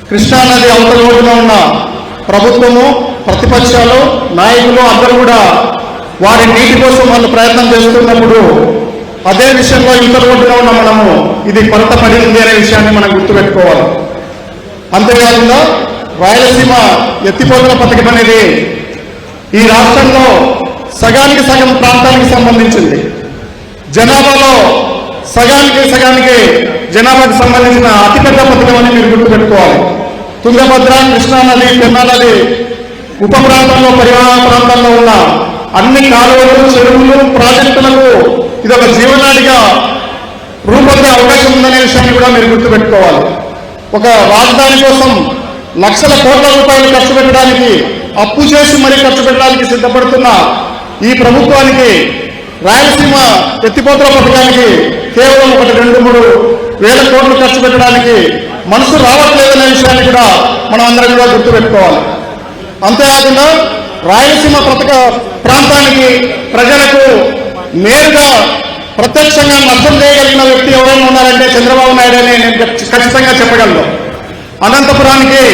కృష్ణానది అవతల ఒడ్డున ఉన్న ప్రభుత్వము, ప్రతిపక్షాలు, నాయకులు అందరూ కూడా వారి నీటి కోసం వాళ్ళు ప్రయత్నం చేస్తున్నప్పుడు అదే విషయంలో ఇతర ఒడ్డున ఉన్న మనము ఇది కొరత పడింది అనే విషయాన్ని మనం గుర్తుపెట్టుకోవాలి. అంతేకాకుండా రాయలసీమ ఎత్తిపోతల పథకం అనేది ఈ రాష్ట్రంలో సగానికి సగం ప్రాంతానికి సంబంధించింది. జనాభాలో సగానికి జనాభాకు సంబంధించిన అతిపెద్ద పథకం అని మీరు గుర్తుపెట్టుకోవాలి. తుంగభద్ర, కృష్ణానది, పెన్నా నది ఉప ప్రాంతంలో, పరివాహక ప్రాంతాల్లో ఉన్న అన్ని కాలువలు, చెరువులు, ప్రాజెక్టులకు ఇది ఒక జీవనాడిగా రూపొందే అవకాశం ఉందనే విషయాన్ని కూడా మీరు గుర్తుపెట్టుకోవాలి. ఒక రాజధాని కోసం లక్షల కోట్ల రూపాయలు ఖర్చు పెట్టడానికి, అప్పు చేసి మరీ ఖర్చు పెట్టడానికి సిద్ధపడుతున్న ఈ ప్రభుత్వానికి రాయలసీమ ఎత్తిపోతల పథకానికి కేవలం 1-2-3 వేల కోట్లు ఖర్చు పెట్టడానికి మనసు రావట్లేదనే విషయాన్ని కూడా మనం అందరం కూడా గుర్తుపెట్టుకోవాలి. అంతేకాకుండా రాయలసీమ ప్రాంతానికి, ప్రజలకు నేరుగా ప్రత్యక్షంగా నష్టం చేయగలిగిన వ్యక్తి ఎవరైనా ఉన్నారంటే చంద్రబాబు నాయుడు అని నేను ఖచ్చితంగా చెప్పగలను. అనంతపురానికి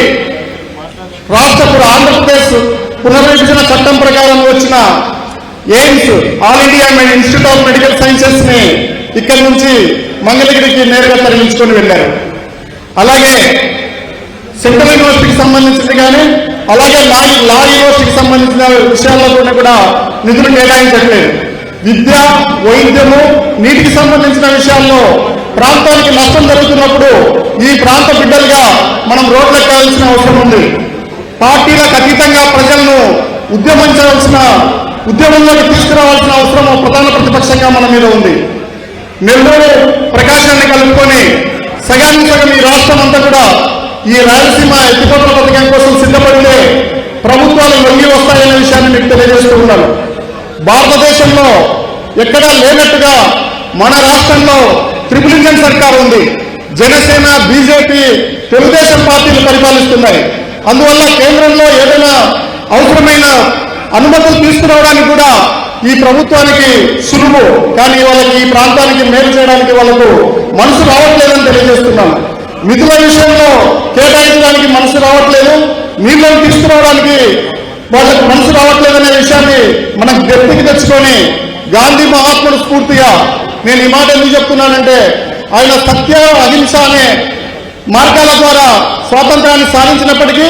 ఆంధ్రప్రదేశ్ పునర్విభజన చట్టం ప్రకారం వచ్చిన AIIMS, all India institute of medical sciences ని ఇక్కడి నుంచి మంగళగిరికి నేరుగా తరలించుకొని వెళ్ళారు. అలాగే సెంట్రల్ యూనివర్సిటీకి సంబంధించింది కానీ, అలాగే లా యూనివర్సిటీకి సంబంధించిన విషయాల్లో కూడా నిధులు కేటాయించట్లేదు. విద్య, వైద్యము, నీటికి సంబంధించిన విషయాల్లో ప్రాంతానికి నష్టం జరుగుతున్నప్పుడు ఈ ప్రాంత బిడ్డలుగా మనం రోడ్లెక్కాల్సిన అవసరం ఉంది. పార్టీలకు అతీతంగా ప్రజలను ఉద్యమంలోకి తీసుకురావాల్సిన అవసరం ప్రధాన ప్రతిపక్షంగా మన మీద ఉంది. నెల్లూరు, ప్రకాశాన్ని కలుపుకొని సగానికి సగం ఈ రాష్ట్రం అంతా కూడా ఈ రాయలసీమ ఎత్తిపోతల పథకం కోసం సిద్ధపడితే ప్రభుత్వాలు లొంగి వస్తాయనే విషయాన్ని మీకు తెలియజేస్తూ ఉన్నాను. భారతదేశంలో ఎక్కడా లేనట్టుగా మన రాష్ట్రంలో ట్రిపుల్ ఇంజన్ సర్కార్ ఉంది. జనసేన, బీజేపీ, తెలుగుదేశం పార్టీలు పరిపాలిస్తున్నాయి. అందువల్ల కేంద్రంలో ఏదైనా అవసరమైన అనుమతులు తీసుకురావడానికి కూడా ఈ ప్రభుత్వానికి సులువు. కానీ వాళ్ళకి ఈ ప్రాంతానికి మేలు చేయడానికి వాళ్ళకు మనసు రావట్లేదని తెలియజేస్తున్నాను. నిధుల విషయంలో కేటాయించడానికి మనసు రావట్లేదు, నీళ్ళని తీసుకురావడానికి వాళ్ళకి మనసు రావట్లేదనే విషయాన్ని మనం గట్టికి తెచ్చుకొని గాంధీ మహాత్ముడు స్ఫూర్తిగా నేను ఈ మాట ఎందుకు చెప్తున్నానంటే, ఆయన సత్య, అహింస అనే మార్గాల ద్వారా స్వాతంత్రాన్ని సాధించినప్పటికీ